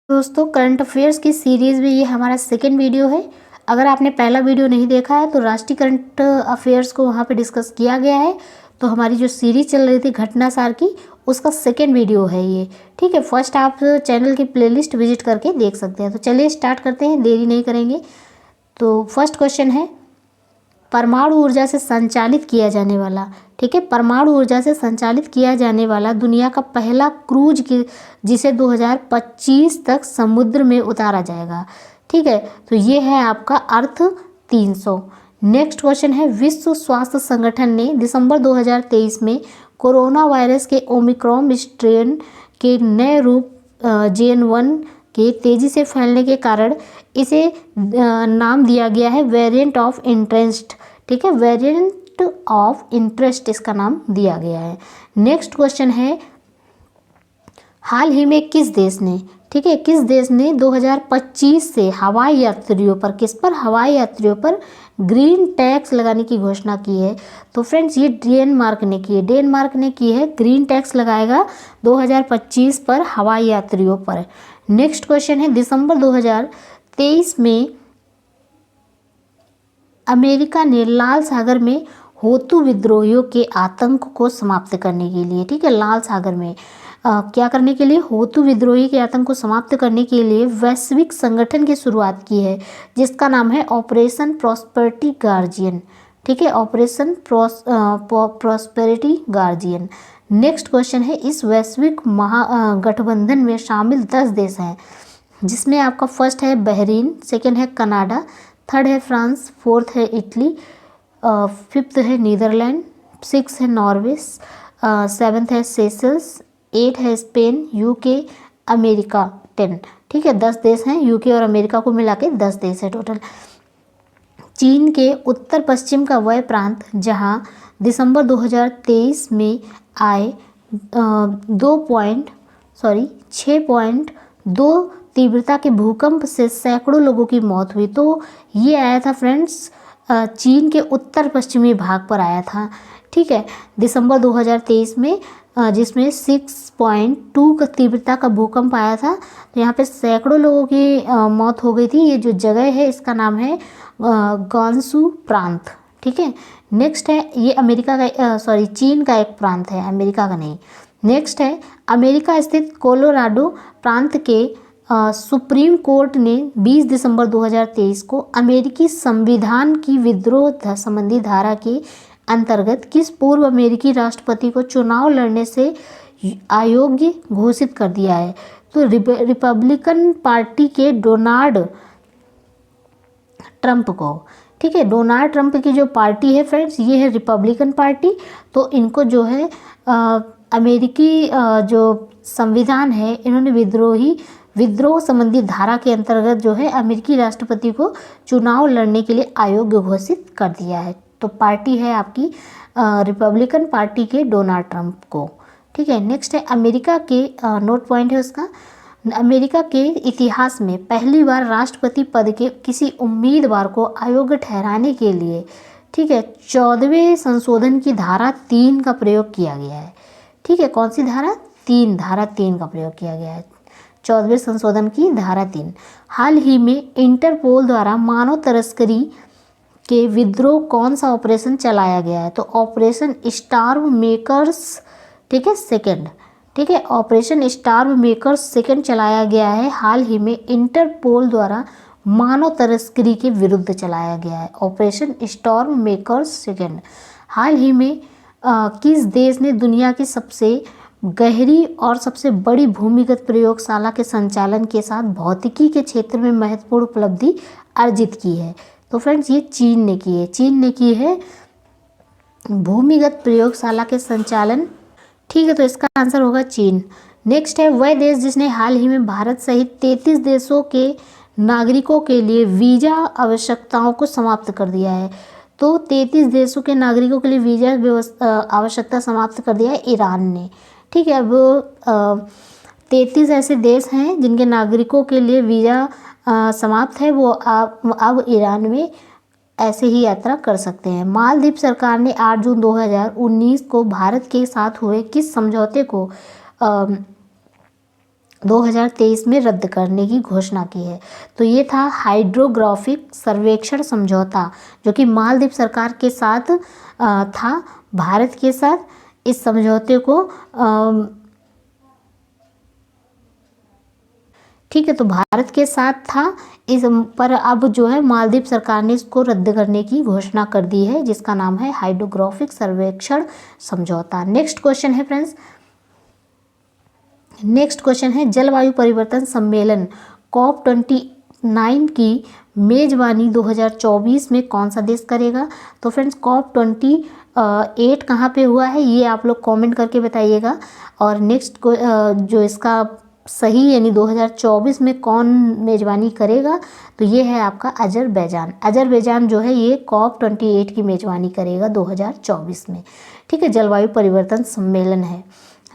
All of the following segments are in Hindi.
दोस्तों, करंट अफेयर्स की सीरीज़ में ये हमारा सेकेंड वीडियो है। अगर आपने पहला वीडियो नहीं देखा है तो राष्ट्रीय करंट अफेयर्स को वहाँ पे डिस्कस किया गया है। तो हमारी जो सीरीज चल रही थी घटनासार की, उसका सेकेंड वीडियो है ये। ठीक है, फर्स्ट आप चैनल की प्लेलिस्ट विजिट करके देख सकते हैं। तो चलिए स्टार्ट करते हैं, देरी नहीं करेंगे। तो फर्स्ट क्वेश्चन है, परमाणु ऊर्जा से संचालित किया जाने वाला, ठीक है, परमाणु ऊर्जा से संचालित किया जाने वाला दुनिया का पहला क्रूज की जिसे 2025 तक समुद्र में उतारा जाएगा। ठीक है, तो ये है आपका अर्थ 300। नेक्स्ट क्वेश्चन है, विश्व स्वास्थ्य संगठन ने दिसंबर 2023 में कोरोना वायरस के ओमिक्रॉन स्ट्रेन के नए रूप JN.1 के तेजी से फैलने के कारण इसे नाम दिया गया है वेरिएंट ऑफ इंटरेस्ट। ठीक है, वेरिएंट ऑफ इंटरेस्ट इसका नाम दिया गया है। नेक्स्ट क्वेश्चन है, हाल ही में किस देश ने, ठीक है, किस देश ने 2025 से हवाई यात्रियों पर, किस पर, हवाई यात्रियों पर ग्रीन टैक्स लगाने की घोषणा की है? तो फ्रेंड्स ये डेनमार्क ने की है, डेनमार्क ने की है, ग्रीन टैक्स लगाएगा 2025 पर हवाई यात्रियों पर। नेक्स्ट क्वेश्चन है, दिसंबर 2023 में अमेरिका ने लाल सागर में होतु विद्रोहियों के आतंक को समाप्त करने के लिए, ठीक है, लाल सागर में क्या करने के लिए, होतु विद्रोही के आतंक को समाप्त करने के लिए वैश्विक संगठन की शुरुआत की है जिसका नाम है ऑपरेशन प्रॉस्पेरिटी गार्जियन। ठीक है, operation prosperity guardian. Next question है, इस वैश्विक महागठबंधन में शामिल 10 देश हैं जिसमें आपका फर्स्ट है बहरीन, सेकेंड है कनाडा, थर्ड है फ्रांस, फोर्थ है इटली, फिफ्थ है नीदरलैंड, सिक्स है नॉर्वे, सेवन्थ है सेशल्स, 8 है स्पेन, यूके, अमेरिका 10। ठीक है, 10 देश हैं, यूके और अमेरिका को मिला के 10 देश है टोटल। चीन के उत्तर पश्चिम का वह प्रांत जहां दिसंबर 2023 में आए 6.2 तीव्रता के भूकंप से सैकड़ों लोगों की मौत हुई। तो ये आया था फ्रेंड्स चीन के उत्तर पश्चिमी भाग पर आया था। ठीक है, दिसंबर 2023 में जिसमें 6.2 का तीव्रता का भूकंप आया था। तो यहाँ पे सैकड़ों लोगों की मौत हो गई थी। ये जो जगह है इसका नाम है गांसू प्रांत। ठीक है, नेक्स्ट है, ये अमेरिका का चीन का एक प्रांत है, अमेरिका का नहीं। नेक्स्ट है, अमेरिका स्थित कोलोराडो प्रांत के सुप्रीम कोर्ट ने 20 दिसंबर 2023 को अमेरिकी संविधान की विद्रोह संबंधी धारा के अंतर्गत किस पूर्व अमेरिकी राष्ट्रपति को चुनाव लड़ने से अयोग्य घोषित कर दिया है? तो रिपब्लिकन पार्टी के डोनाल्ड ट्रंप को। ठीक है, डोनाल्ड ट्रंप की जो पार्टी है फ्रेंड्स, ये है रिपब्लिकन पार्टी। तो इनको जो है अमेरिकी जो संविधान है, इन्होंने विद्रोह संबंधी धारा के अंतर्गत जो है अमेरिकी राष्ट्रपति को चुनाव लड़ने के लिए अयोग्य घोषित कर दिया है। तो पार्टी है आपकी रिपब्लिकन पार्टी के डोनाल्ड ट्रंप को। ठीक है, नेक्स्ट है, अमेरिका के नोट पॉइंट है उसका, अमेरिका के इतिहास में पहली बार राष्ट्रपति पद के किसी उम्मीदवार को अयोग्य ठहराने के लिए, ठीक है, 14वें संशोधन की धारा 3 का प्रयोग किया गया है। ठीक है, कौन सी धारा? 3, धारा 3 का प्रयोग किया गया है, 14वें संशोधन की धारा 3। हाल ही में इंटरपोल द्वारा मानव तस्करी के विद्रोह कौन सा ऑपरेशन चलाया गया है? तो ऑपरेशन स्टार्व मेकर्स, ठीक है, सेकेंड। ठीक है, ऑपरेशन स्टार्व मेकर्स सेकेंड चलाया गया है, हाल ही में इंटरपोल द्वारा मानव तस्करी के विरुद्ध चलाया गया है, ऑपरेशन स्टार्व मेकर्स सेकेंड। हाल ही में किस देश ने दुनिया की सबसे गहरी और सबसे बड़ी भूमिगत प्रयोगशाला के संचालन के साथ भौतिकी के क्षेत्र में महत्वपूर्ण उपलब्धि अर्जित की है? तो फ्रेंड्स ये चीन ने की है, चीन ने की है भूमिगत प्रयोगशाला के संचालन। ठीक है, तो इसका आंसर होगा चीन। नेक्स्ट है, वह देश जिसने हाल ही में भारत सहित 33 देशों के नागरिकों के लिए वीज़ा आवश्यकताओं को समाप्त कर दिया है। तो 33 देशों के नागरिकों के लिए वीज़ा आवश्यकता समाप्त कर दिया है ईरान ने। ठीक है, अब 33 ऐसे देश हैं जिनके नागरिकों के लिए वीज़ा समाप्त है, वो अब ईरान में ऐसे ही यात्रा कर सकते हैं। मालदीव सरकार ने 8 जून 2019 को भारत के साथ हुए किस समझौते को 2023 में रद्द करने की घोषणा की है। तो ये था हाइड्रोग्राफिक सर्वेक्षण समझौता, जो कि मालदीव सरकार के साथ था, भारत के साथ इस समझौते को ठीक है, तो भारत के साथ था इस पर अब जो है मालदीव सरकार ने इसको रद्द करने की घोषणा कर दी है, जिसका नाम है हाइड्रोग्राफिक सर्वेक्षण समझौता। नेक्स्ट क्वेश्चन है फ्रेंड्स, नेक्स्ट क्वेश्चन है जलवायु परिवर्तन सम्मेलन COP29 की मेजबानी 2024 में कौन सा देश करेगा? तो फ्रेंड्स COP28 कहाँ पे हुआ है ये आप लोग कमेंट करके बताइएगा। और नेक्स्ट जो इसका सही यानी 2024 में कौन मेजबानी करेगा, तो ये है आपका अजरबैजान। अजरबैजान जो है ये COP28 की मेजबानी करेगा 2024 में। ठीक है, जलवायु परिवर्तन सम्मेलन है।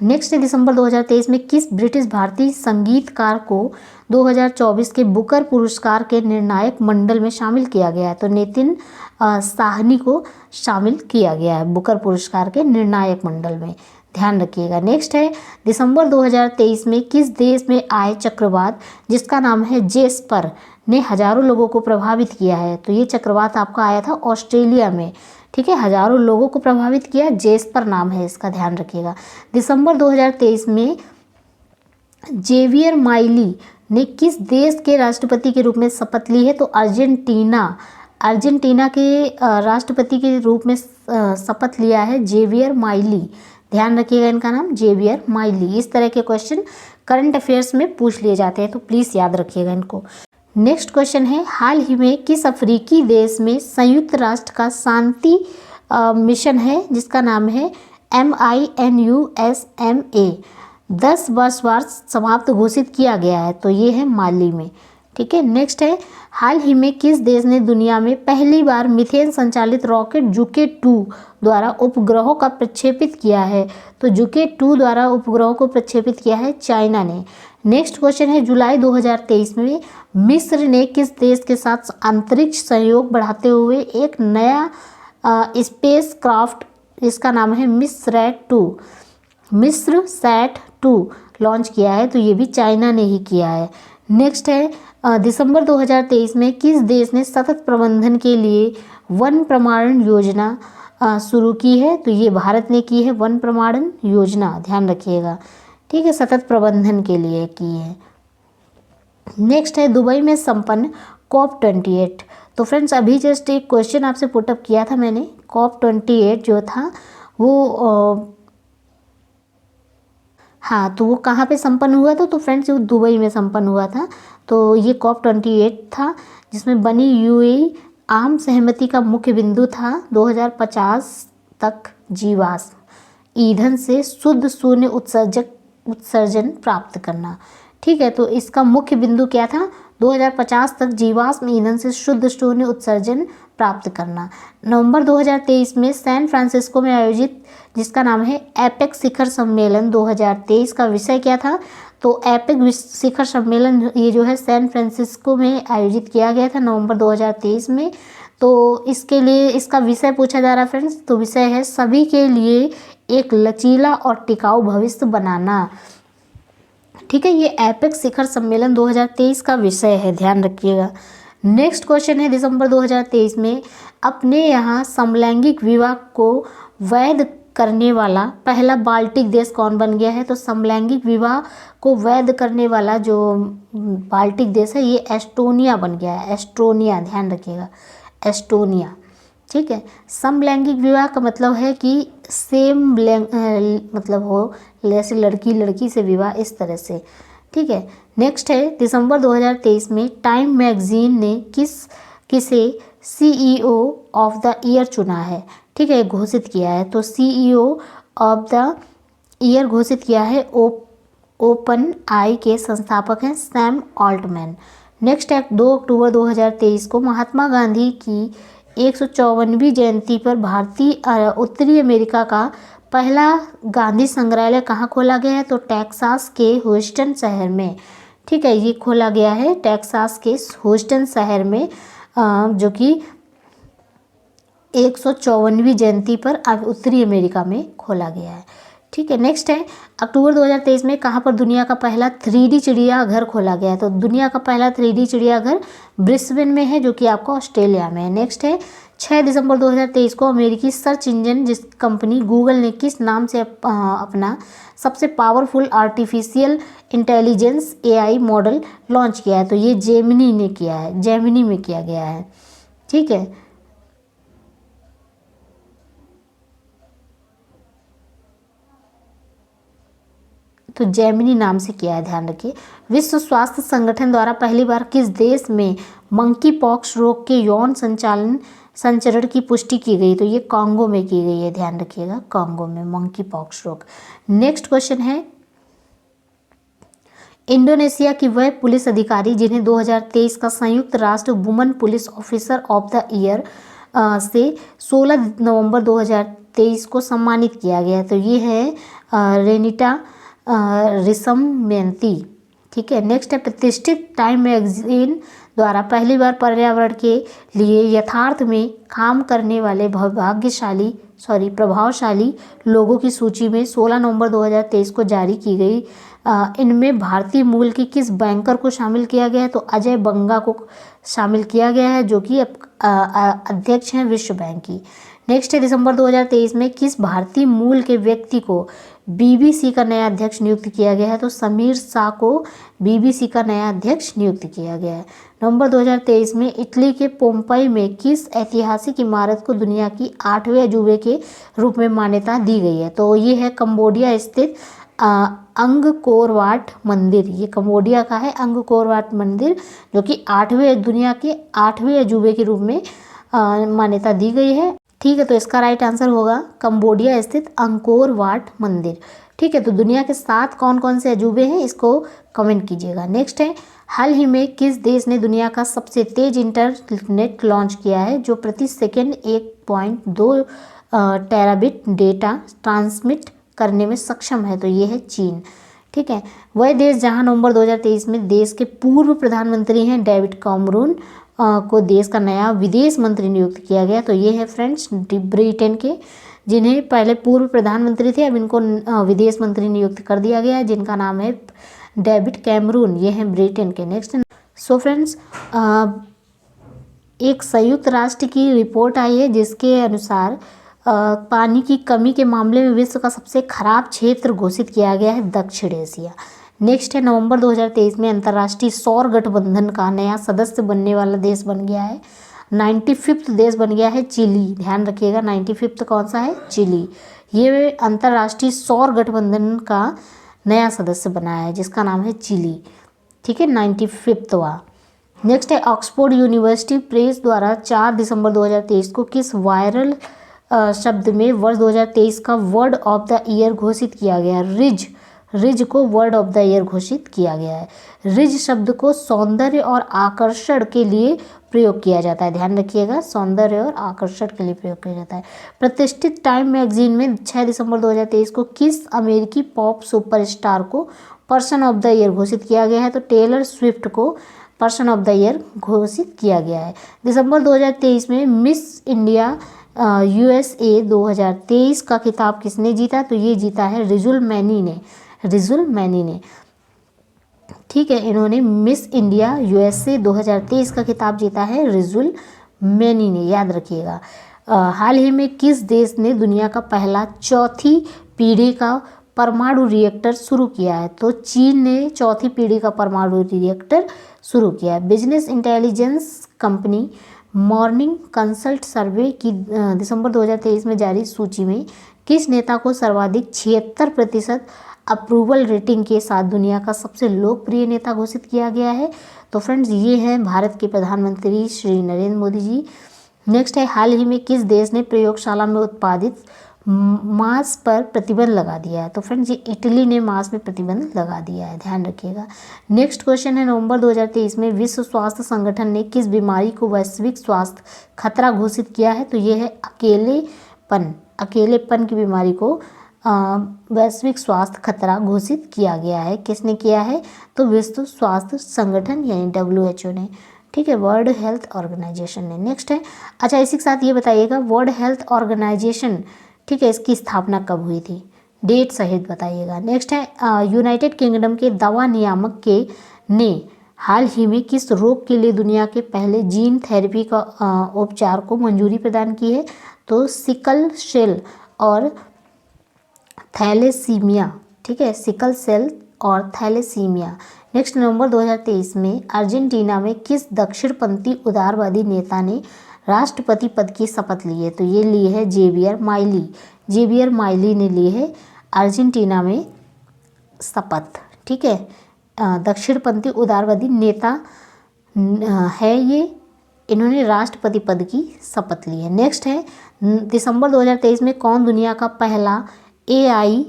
नेक्स्ट है दिसंबर 2023 में किस ब्रिटिश भारतीय संगीतकार को 2024 के बुकर पुरस्कार के निर्णायक मंडल में शामिल किया गया है? तो नितिन साहनी को शामिल किया गया है बुकर पुरस्कार के निर्णायक मंडल में, ध्यान रखिएगा। नेक्स्ट है दिसंबर 2023 में किस देश में आए चक्रवात जिसका नाम है जेस्पर ने हजारों लोगों को प्रभावित किया है? तो ये चक्रवात आपका आया था ऑस्ट्रेलिया में। ठीक है, हजारों लोगों को प्रभावित किया, जेस्पर नाम है इसका, ध्यान रखिएगा। दिसंबर 2023 में जेवियर माइली ने किस देश के राष्ट्रपति के रूप में शपथ ली है? तो अर्जेंटीना के राष्ट्रपति के रूप में शपथ लिया है जेवियर माइली, ध्यान रखिएगा इनका नाम जेवियर माइली। इस तरह के क्वेश्चन करंट अफेयर्स में पूछ लिए जाते हैं, तो प्लीज़ याद रखिएगा इनको। नेक्स्ट क्वेश्चन है हाल ही में किस अफ्रीकी देश में संयुक्त राष्ट्र का शांति मिशन है जिसका नाम है MINUSMA 10 वर्ष बाद समाप्त घोषित किया गया है? तो ये है माली में। ठीक है, नेक्स्ट है हाल ही में किस देश ने दुनिया में पहली बार मीथेन संचालित रॉकेट जुके 2 द्वारा उपग्रहों का प्रक्षेपित किया है? तो जुके 2 द्वारा उपग्रहों को प्रक्षेपित किया है चाइना ने। नेक्स्ट क्वेश्चन है जुलाई 2023 में मिस्र ने किस देश के साथ अंतरिक्ष सहयोग बढ़ाते हुए एक नया स्पेस क्राफ्ट इसका नाम है मिस्र सैट 2 लॉन्च किया है? तो ये भी चाइना ने ही किया है। नेक्स्ट है दिसंबर 2023 में किस देश ने सतत प्रबंधन के लिए वन प्रमाणन योजना शुरू की है? तो ये भारत ने की है वन प्रमाणन योजना, ध्यान रखिएगा। ठीक है, सतत प्रबंधन के लिए की है। नेक्स्ट है दुबई में संपन्न COP28। तो फ्रेंड्स अभी जस्ट एक क्वेश्चन आपसे पुटअप किया था मैंने, COP28 जो था वो हाँ, तो वो कहाँ पे संपन्न हुआ था? तो फ्रेंड्स वो दुबई में संपन्न हुआ था। तो ये COP28 था जिसमें बनी UAE आम सहमति का मुख्य बिंदु था 2050 तक जीवाश्म ईंधन से शुद्ध शून्य उत्सर्जन प्राप्त करना। ठीक है, तो इसका मुख्य बिंदु क्या था? 2050 तक जीवाश्म ईंधन से शुद्ध शून्य उत्सर्जन प्राप्त करना। नवंबर 2023 में सैन फ्रांसिस्को में आयोजित जिसका नाम है एपेक शिखर सम्मेलन 2023 का विषय क्या था? तो एपेक शिखर सम्मेलन ये जो है सैन फ्रांसिस्को में आयोजित किया गया था नवंबर 2023 में। तो इसके लिए इसका विषय पूछा जा रहा है फ्रेंड्स, तो विषय है सभी के लिए एक लचीला और टिकाऊ भविष्य बनाना। ठीक है, ये एपेक शिखर सम्मेलन 2023 का विषय है, ध्यान रखिएगा। नेक्स्ट क्वेश्चन है दिसंबर 2023 में अपने यहाँ समलैंगिक विवाह को वैध करने वाला पहला बाल्टिक देश कौन बन गया है? तो समलैंगिक विवाह को वैध करने वाला जो बाल्टिक देश है ये एस्टोनिया बन गया है, एस्टोनिया, ध्यान रखिएगा, एस्टोनिया। ठीक है, समलैंगिक विवाह का मतलब है कि सेम मतलब हो, जैसे लड़की से विवाह, इस तरह से। ठीक है, नेक्स्ट है दिसंबर 2023 में टाइम मैगजीन ने किसे CEO ऑफ द ईयर चुना है? ठीक है, घोषित किया है। तो CEO ऑफ द ईयर घोषित किया है ओपन आई के संस्थापक हैं सैम ऑल्टमैन। नेक्स्ट है 2 अक्टूबर 2023 को महात्मा गांधी की 154वीं जयंती पर उत्तरी अमेरिका का पहला गांधी संग्रहालय कहाँ खोला गया है? तो टेक्सास के ह्यूस्टन शहर में। ठीक है, ये खोला गया है टेक्सास के ह्यूस्टन शहर में, जो कि 154वीं जयंती पर उत्तरी अमेरिका में खोला गया है। ठीक है। नेक्स्ट है अक्टूबर 2023 में कहाँ पर दुनिया का पहला 3D चिड़ियाघर खोला गया है? तो दुनिया का पहला 3D चिड़ियाघर ब्रिस्बेन में है, जो कि आपको ऑस्ट्रेलिया में है। नेक्स्ट है 6 दिसंबर 2023 को अमेरिकी सर्च इंजन जिस कंपनी गूगल ने किस नाम से अपना सबसे powerful artificial intelligence AI model launch किया है? तो ये जेमिनी ने किया है, जेमिनी में किया गया है। ठीक है, तो जेमिनी नाम से किया है, ध्यान रखिए। विश्व स्वास्थ्य संगठन द्वारा पहली बार किस देश में मंकी पॉक्स रोग के यौन संचरण की पुष्टि की गई? तो ये कांगो में की गई है, ध्यान रखिएगा, कांगो में मंकी पॉक्स रोग। नेक्स्ट क्वेश्चन है इंडोनेशिया की वह पुलिस अधिकारी जिन्हें 2023 का संयुक्त राष्ट्र woman police officer of the year से 16 नवंबर 2023 को सम्मानित किया गया है? तो ये है रेनिटा रिसमयंती। ठीक है। नेक्स्ट है प्रतिष्ठित टाइम मैगजीन द्वारा पहली बार पर्यावरण के लिए यथार्थ में काम करने वाले प्रभावशाली लोगों की सूची में 16 नवंबर 2023 को जारी की गई। इनमें भारतीय मूल के किस बैंकर को शामिल किया गया है? तो अजय बंगा को शामिल किया गया है, जो कि अध्यक्ष हैं विश्व बैंक की। नेक्स्ट है दिसंबर 2023 में किस भारतीय मूल के व्यक्ति को BBC का नया अध्यक्ष नियुक्त किया गया है? तो समीर शाह को BBC का नया अध्यक्ष नियुक्त किया गया है। नवंबर 2023 में इटली के पोम्पई में किस ऐतिहासिक इमारत को दुनिया की 8वें अजूबे के रूप में मान्यता दी गई है? तो ये है कंबोडिया स्थित अंगकोर वाट मंदिर। ये कंबोडिया का है अंगकोर मंदिर, जो कि दुनिया के 8वें अजूबे के रूप में मान्यता दी गई है। ठीक है, तो इसका राइट आंसर होगा कंबोडिया स्थित अंकोर वाट मंदिर। ठीक है, तो दुनिया के 7 कौन कौन से अजूबे हैं, इसको कमेंट कीजिएगा। नेक्स्ट है हाल ही में किस देश ने दुनिया का सबसे तेज इंटरनेट लॉन्च किया है, जो प्रति सेकेंड 1.2 टेराबिट डेटा ट्रांसमिट करने में सक्षम है? तो ये है चीन। ठीक है, वह देश जहां नवंबर 2023 में देश के पूर्व प्रधानमंत्री हैं डेविड कैमरून को देश का नया विदेश मंत्री नियुक्त किया गया। तो ये है फ्रेंड्स ब्रिटेन के, जिन्हें पहले पूर्व प्रधानमंत्री थे, अब इनको विदेश मंत्री नियुक्त कर दिया गया है, जिनका नाम है डेविड कैमरून। ये हैं ब्रिटेन के। नेक्स्ट सो फ्रेंड्स एक संयुक्त राष्ट्र की रिपोर्ट आई है जिसके अनुसार पानी की कमी के मामले में विश्व का सबसे खराब क्षेत्र घोषित किया गया है दक्षिण एशिया। नेक्स्ट है नवंबर 2023 में अंतर्राष्ट्रीय सौर गठबंधन का नया सदस्य बनने वाला देश बन गया है, 95वां देश बन गया है चिली। ध्यान रखिएगा 95वां कौन सा है? चिली। ये अंतर्राष्ट्रीय सौर गठबंधन का नया सदस्य बना है जिसका नाम है चिली। ठीक है, 95वां। नेक्स्ट है ऑक्सफोर्ड यूनिवर्सिटी प्रेस द्वारा 4 दिसंबर 2023 को किस वायरल शब्द में वर्ष 2023 का वर्ड ऑफ द ईयर घोषित किया गया? रिज को वर्ड ऑफ द ईयर घोषित किया गया है। रिज शब्द को सौंदर्य और आकर्षण के लिए प्रयोग किया जाता है। ध्यान रखिएगा, सौंदर्य और आकर्षण के लिए प्रयोग किया जाता है। प्रतिष्ठित टाइम मैगजीन में 6 दिसंबर 2023 को किस अमेरिकी पॉप सुपरस्टार को पर्सन ऑफ द ईयर घोषित किया गया है? तो टेलर स्विफ्ट को पर्सन ऑफ द ईयर घोषित किया गया है। दिसंबर 2023 में मिस इंडिया USA 2023 का खिताब किसने जीता? तो ये जीता है रिजुल मैनी ने। ठीक है, इन्होंने मिस इंडिया USA 2023 का खिताब जीता है रिजुल मैनी ने, याद रखिएगा। हाल ही में किस देश ने दुनिया का पहला 4थी पीढ़ी का परमाणु रिएक्टर शुरू किया है? तो चीन ने 4थी पीढ़ी का परमाणु रिएक्टर शुरू किया है। Business intelligence company Morning Consult survey की दिसंबर 2023 में जारी सूची में किस नेता को सर्वाधिक 76% अप्रूवल रेटिंग के साथ दुनिया का सबसे लोकप्रिय नेता घोषित किया गया है? तो फ्रेंड्स ये हैं भारत के प्रधानमंत्री श्री नरेंद्र मोदी जी। नेक्स्ट है हाल ही में किस देश ने प्रयोगशाला में उत्पादित मांस पर प्रतिबंध लगा दिया है? तो फ्रेंड्स ये इटली ने मांस में प्रतिबंध लगा दिया है, ध्यान रखिएगा। नेक्स्ट क्वेश्चन है नवंबर 2023 में विश्व स्वास्थ्य संगठन ने किस बीमारी को वैश्विक स्वास्थ्य खतरा घोषित किया है? तो ये है अकेलेपन की बीमारी को वैश्विक स्वास्थ्य खतरा घोषित किया गया है। किसने किया है? तो विश्व स्वास्थ्य संगठन यानी WHO ने। ठीक है, वर्ल्ड हेल्थ ऑर्गेनाइजेशन ने। नेक्स्ट है, अच्छा इसी के साथ ये बताइएगा वर्ल्ड हेल्थ ऑर्गेनाइजेशन, ठीक है, इसकी स्थापना कब हुई थी? डेट सहित बताइएगा। नेक्स्ट है यूनाइटेड किंगडम के दवा नियामक के ने हाल ही में किस रोग के लिए दुनिया के पहले जीन थेरेपी का उपचार को मंजूरी प्रदान की है? तो सिकल सेल और थैलेसीमिया। ठीक है, सिकल सेल और थैलेसीमिया। नेक्स्ट नवंबर 2023 में अर्जेंटीना में किस दक्षिणपंथी उदारवादी नेता ने राष्ट्रपति पद की शपथ ली है? तो ये ली है जेवियर माइली। जेवियर माइली ने ली है अर्जेंटीना में शपथ। ठीक है, दक्षिणपंथी उदारवादी नेता है ये, इन्होंने राष्ट्रपति पद की शपथ ली है। नेक्स्ट है दिसंबर 2023 में कौन दुनिया का पहला एआई,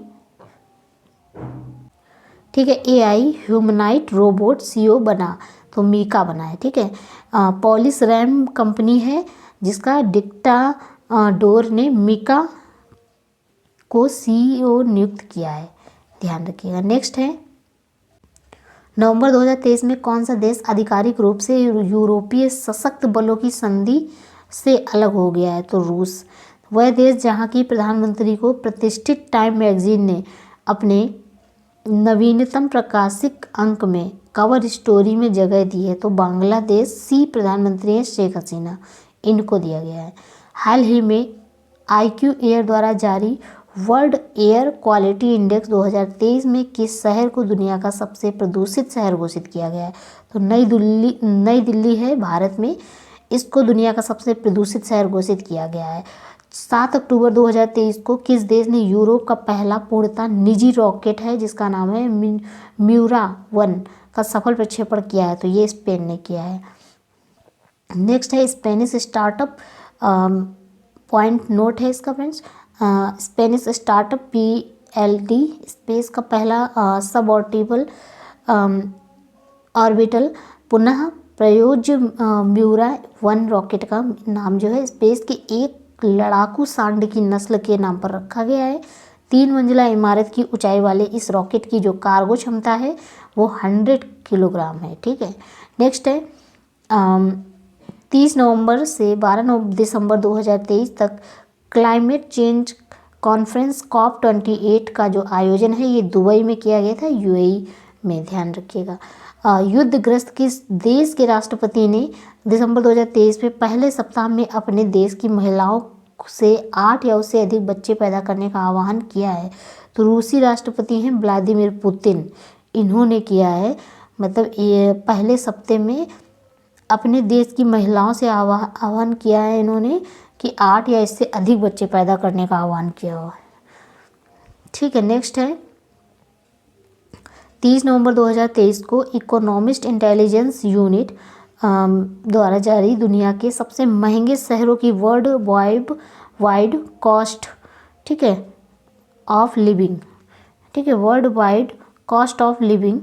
ठीक है, एआई ह्यूमनाइट रोबोट सीईओ बना? तो मीका बना है। ठीक है, पॉलिस रैम कंपनी है जिसका डिक्टाडोर ने मीका को सीईओ नियुक्त किया है, ध्यान रखिएगा। नेक्स्ट है नवंबर 2023 में कौन सा देश आधिकारिक रूप से यूरोपीय सशक्त बलों की संधि से अलग हो गया है? तो रूस। वह देश जहां की प्रधानमंत्री को प्रतिष्ठित टाइम मैगजीन ने अपने नवीनतम प्रकाशित अंक में कवर स्टोरी में जगह दी है? तो बांग्लादेश। सी प्रधानमंत्री है शेख हसीना, इनको दिया गया है। हाल ही में IQ एयर द्वारा जारी वर्ल्ड एयर क्वालिटी इंडेक्स 2023 में किस शहर को दुनिया का सबसे प्रदूषित शहर घोषित किया गया है? तो नई दिल्ली है भारत में, इसको दुनिया का सबसे प्रदूषित शहर घोषित किया गया है। 7 अक्टूबर 2023 को किस देश ने यूरोप का पहला पूर्णतः निजी रॉकेट है जिसका नाम है म्यूरा 1 का सफल प्रक्षेपण किया है? तो ये स्पेन ने किया है। नेक्स्ट है स्पेनिश स्टार्टअप, पॉइंट नोट है इसका friends. Spanish startup PLD space का पहला सबऑर्बिटल ऑर्बिटल पुनः प्रयोज्य म्यूरा 1 रॉकेट का नाम जो है स्पेस के एक लड़ाकू सांड की नस्ल के नाम पर रखा गया है। 3 मंजिला इमारत की ऊंचाई वाले इस रॉकेट की जो कार्गो क्षमता है वो 100 किलोग्राम है। ठीक है, नेक्स्ट है 30 नवंबर से 12 दिसंबर 2023 तक क्लाइमेट चेंज कॉन्फ्रेंस COP28 का जो आयोजन है ये दुबई में किया गया था, UAE में, ध्यान रखिएगा। युद्धग्रस्त किस देश के राष्ट्रपति ने दिसंबर 2023 में पहले सप्ताह में अपने देश की महिलाओं से 8 या उससे अधिक बच्चे पैदा करने का आह्वान किया है? तो रूसी राष्ट्रपति हैं व्लादिमीर पुतिन, इन्होंने किया है। मतलब ये पहले सप्ताह में अपने देश की महिलाओं से आह्वान किया है इन्होंने कि 8 या इससे अधिक बच्चे पैदा करने का आह्वान किया हुआ है। ठीक है, नेक्स्ट है 30 नवंबर 2023 को इकोनॉमिस्ट इंटेलिजेंस यूनिट द्वारा जारी दुनिया के सबसे महंगे शहरों की वर्ल्ड वाइड कॉस्ट, ठीक है, ऑफ लिविंग, ठीक है, world wide cost of living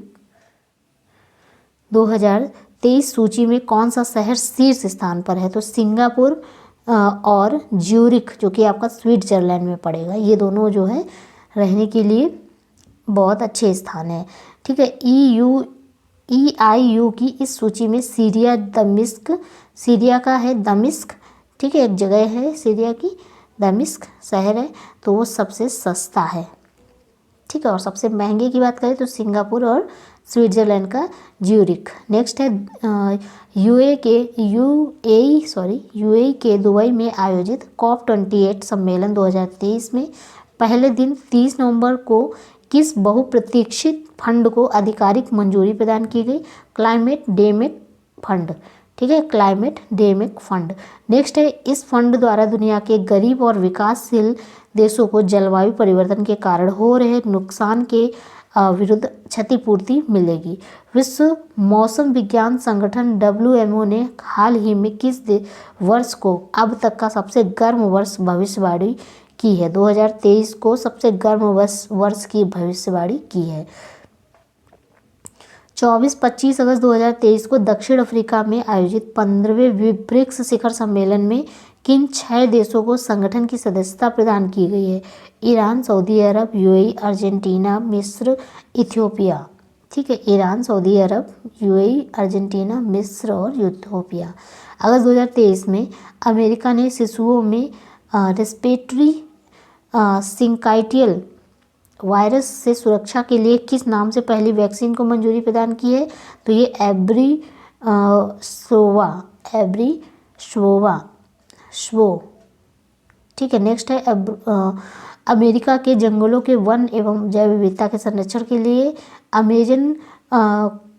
2023 सूची में कौन सा शहर शीर्ष स्थान पर है? तो सिंगापुर और ज्यूरिख जो कि आपका स्विट्जरलैंड में पड़ेगा, ये दोनों जो है रहने के लिए बहुत अच्छे स्थान है। ठीक है, EIU की इस सूची में सीरिया दमिश्क, सीरिया का है दमिश्क, ठीक है, एक जगह है सीरिया की, दमिश्क शहर है, तो वो सबसे सस्ता है। ठीक है, और सबसे महंगे की बात करें तो सिंगापुर और स्विट्जरलैंड का ज्यूरिख। नेक्स्ट है UAE के दुबई में आयोजित COP28 सम्मेलन 2023 में पहले दिन 30 नवंबर को किस बहुप्रतीक्षित फंड को आधिकारिक मंजूरी प्रदान की गई? क्लाइमेट डेमिक फंड, ठीक है, क्लाइमेट डेमिक फंड। नेक्स्ट है इस फंड द्वारा दुनिया के गरीब और विकासशील देशों को जलवायु परिवर्तन के कारण हो रहे नुकसान के विरुद्ध क्षतिपूर्ति मिलेगी। विश्व मौसम विज्ञान संगठन WMO ने हाल ही में किस वर्ष को अब तक का सबसे गर्म वर्ष भविष्यवाणी की है? 2023 को सबसे गर्म वर्ष की भविष्यवाणी की है। 24-25 अगस्त 2023 को दक्षिण अफ्रीका में आयोजित 15वें ब्रिक्स शिखर सम्मेलन में किन 6 देशों को संगठन की सदस्यता प्रदान की गई है? ईरान, सऊदी अरब, UAE, अर्जेंटीना, मिस्र, इथियोपिया। ठीक है, ईरान, सऊदी अरब, UAE, अर्जेंटीना, मिस्र और इथियोपिया। अगस्त 2023 में अमेरिका ने शिशुओं में रेस्पिरेटरी सिंकाइटियल वायरस से सुरक्षा के लिए किस नाम से पहली वैक्सीन को मंजूरी प्रदान की है? तो ये एब्रीशोवा। ठीक है। नेक्स्ट है अमेरिका के जंगलों के वन एवं जैव विविधता के संरक्षण के लिए अमेजन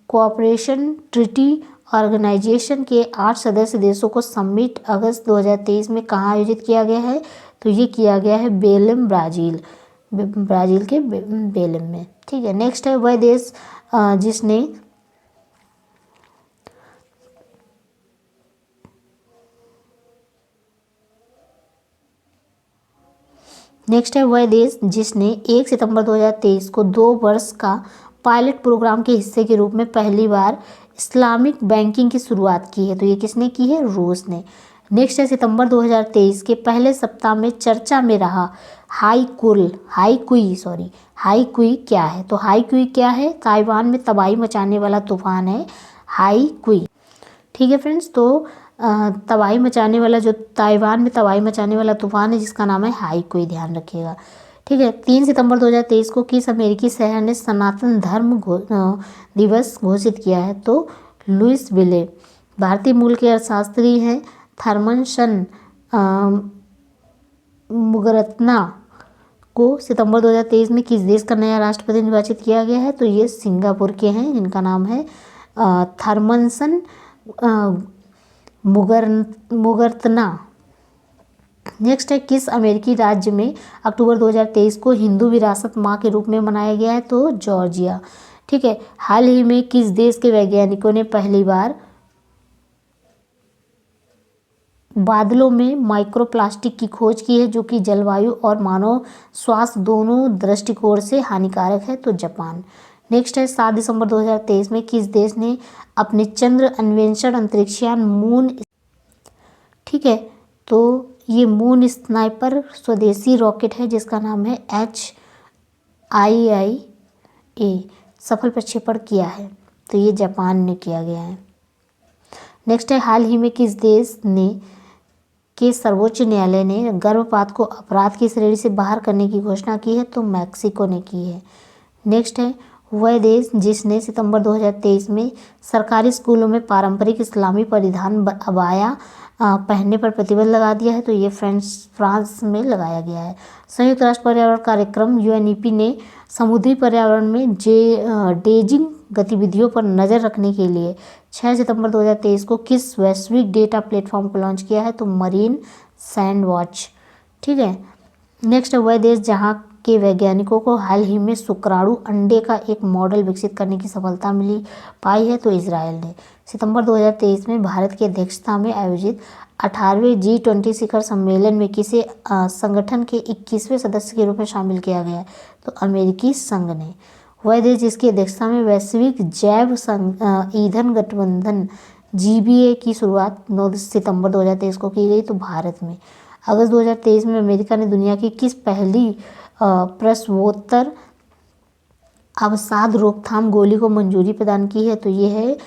कोऑपरेशन ट्रीटी ऑर्गेनाइजेशन के 8 सदस्य देशों को समिट अगस्त 2023 में कहाँ आयोजित किया गया है? तो ये किया गया है बेलेम, ब्राज़ील के बेलेम में। ठीक है। नेक्स्ट है वह देश जिसने नेक्स्ट है वह देश जिसने 1 सितंबर 2023 को 2 वर्ष का पायलट प्रोग्राम के हिस्से के रूप में पहली बार इस्लामिक बैंकिंग की शुरुआत की है? तो ये किसने की है? रूस ने। नेक्स्ट है सितंबर 2023 के पहले सप्ताह में चर्चा में रहा हाईकुई क्या है? तो हाईकुई क्या है? ताइवान में तबाही मचाने वाला तूफान है हाईकुई। ठीक है फ्रेंड्स, तो तबाही मचाने वाला जो ताइवान में तबाही मचाने वाला तूफान है जिसका नाम है हाईकुई, ध्यान रखिएगा। ठीक है। 3 सितंबर 2023 को किस अमेरिकी शहर ने सनातन धर्म दिवस घोषित किया है? तो लुइसविले। भारतीय मूल के अर्थशास्त्री हैं थॉमसन मुगरत्ना को सितंबर 2023 में किस देश का नया राष्ट्रपति निर्वाचित किया गया है? तो ये सिंगापुर के हैं जिनका नाम है थॉमसन मुगरत्ना। नेक्स्ट है किस अमेरिकी राज्य में अक्टूबर 2023 को हिंदू विरासत माह के रूप में मनाया गया है? तो जॉर्जिया। ठीक है। हाल ही में किस देश के वैज्ञानिकों ने पहली बार बादलों में माइक्रोप्लास्टिक की खोज की है जो कि जलवायु और मानव स्वास्थ्य दोनों दृष्टिकोण से हानिकारक है? तो जापान। नेक्स्ट है 7 दिसंबर 2023 में किस देश ने अपने चंद्र अन्वेषण अंतरिक्षयान मून, ठीक है, तो ये मून स्नाइपर स्वदेशी रॉकेट है जिसका नाम है HIIA सफल प्रक्षेपण किया है? तो ये जापान ने किया गया है। नेक्स्ट है हाल ही में किस देश के सर्वोच्च न्यायालय ने गर्भपात को अपराध की श्रेणी से बाहर करने की घोषणा की है? तो मैक्सिको ने की है। नेक्स्ट है वह देश जिसने सितंबर 2023 में सरकारी स्कूलों में पारंपरिक इस्लामी परिधान अबाया पहनने पर प्रतिबंध लगा दिया है? तो ये फ्रांस में लगाया गया है। संयुक्त राष्ट्र पर्यावरण कार्यक्रम UNEP ने समुद्री पर्यावरण में ड्रेजिंग गतिविधियों पर नज़र रखने के लिए 6 सितंबर 2023 को किस वैश्विक डेटा प्लेटफॉर्म को लॉन्च किया है? तो मरीन सैंड वॉच। ठीक है। नेक्स्ट वह देश जहां के वैज्ञानिकों को हाल ही में शुक्राणु अंडे का एक मॉडल विकसित करने की सफलता पाई है? तो इजराइल ने। सितंबर 2023 में भारत की अध्यक्षता में आयोजित 18वें G20 शिखर सम्मेलन में किसे संगठन के 21वें सदस्य के रूप में शामिल किया गया? तो अमेरिकी संघ ने। वह देश जिसकी अध्यक्षता में वैश्विक जैव ईंधन गठबंधन GBA की शुरुआत 9 सितंबर 2023 को की गई? तो भारत में। अगस्त 2023 में अमेरिका ने दुनिया की किस पहली प्रसवोत्तर अवसाद रोकथाम गोली को मंजूरी प्रदान की है? तो ये है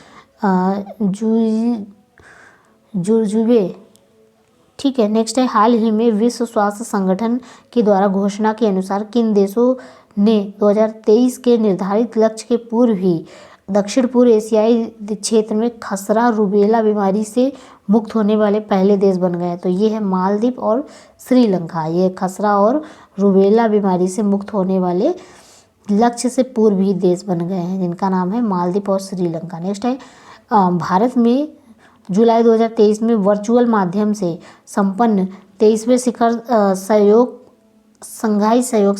जुर्जुवे। ठीक है। नेक्स्ट है हाल ही में विश्व स्वास्थ्य संगठन के द्वारा घोषणा के अनुसार किन देशों ने 2023 के निर्धारित लक्ष्य के पूर्व ही दक्षिण पूर्व एशियाई क्षेत्र में खसरा रूबेला बीमारी से मुक्त होने वाले पहले देश बन गए? तो ये है मालदीव और श्रीलंका। ये खसरा और रूबेला बीमारी से मुक्त होने वाले लक्ष्य से पूर्व ही देश बन गए हैं जिनका नाम है मालदीव और श्रीलंका। नेक्स्ट है भारत में जुलाई 2023 में वर्चुअल माध्यम से संपन्न 23वें शिखर संघाई सहयोग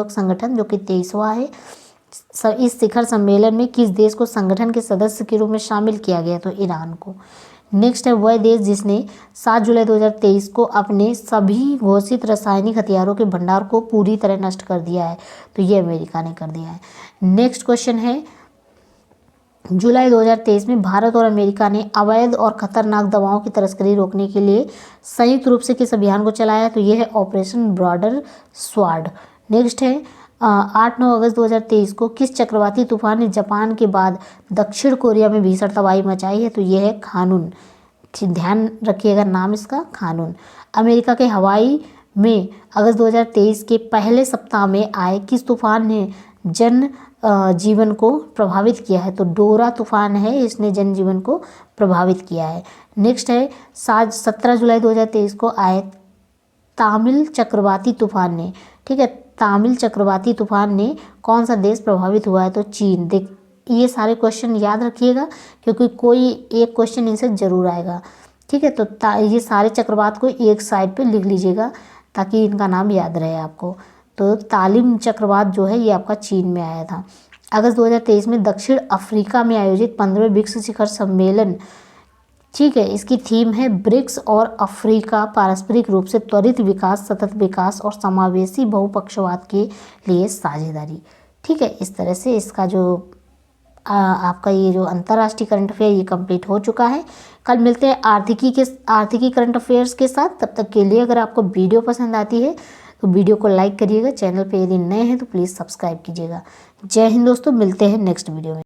संगठन जो कि 23वां है। इस शिखर सम्मेलन में किस देश को संगठन के सदस्य के रूप में शामिल किया गया? तो ईरान को। नेक्स्ट है वह देश जिसने 7 जुलाई 2023 को अपने सभी घोषित रासायनिक हथियारों के भंडार को पूरी तरह नष्ट कर दिया है? तो ये अमेरिका ने कर दिया है। नेक्स्ट क्वेश्चन है जुलाई 2023 में भारत और अमेरिका ने अवैध और खतरनाक दवाओं की तस्करी रोकने के लिए संयुक्त रूप से किस अभियान को चलाया? तो यह है ऑपरेशन ब्रॉडर स्वार्ड। नेक्स्ट है 8-9 अगस्त 2023 को किस चक्रवाती तूफान ने जापान के बाद दक्षिण कोरिया में भीषण तबाही मचाई है? तो यह है खानून। ध्यान रखिएगा नाम इसका, खानून। अमेरिका के हवाई में अगस्त 2023 के पहले सप्ताह में आए किस तूफान ने जन जीवन को प्रभावित किया है? तो डोरा तूफान है, इसने जनजीवन को प्रभावित किया है। नेक्स्ट है 17 जुलाई 2023 को आए तामिल चक्रवाती तूफान ने, ठीक है, तामिल चक्रवाती तूफान ने कौन सा देश प्रभावित हुआ है? तो चीन। देख ये सारे क्वेश्चन याद रखिएगा क्योंकि कोई एक क्वेश्चन इनसे जरूर आएगा, ठीक है। तो ये सारे चक्रवात को एक साइड पे लिख लीजिएगा ताकि इनका नाम याद रहे आपको। तो तालिम चक्रवात जो है ये आपका चीन में आया था। अगस्त 2023 में दक्षिण अफ्रीका में आयोजित 15वें ब्रिक्स शिखर सम्मेलन, ठीक है, इसकी थीम है ब्रिक्स और अफ्रीका पारस्परिक रूप से त्वरित विकास, सतत विकास और समावेशी बहुपक्षवाद के लिए साझेदारी, ठीक है। इस तरह से इसका जो आपका ये जो अंतर्राष्ट्रीय करंट अफेयर ये कंप्लीट हो चुका है। कल मिलते हैं आर्थिकी करंट अफेयर्स के साथ। तब तक के लिए अगर आपको वीडियो पसंद आती है तो वीडियो को लाइक करिएगा, चैनल पे यदि नए हैं तो प्लीज़ सब्सक्राइब कीजिएगा। जय हिंद दोस्तों, मिलते हैं नेक्स्ट वीडियो में।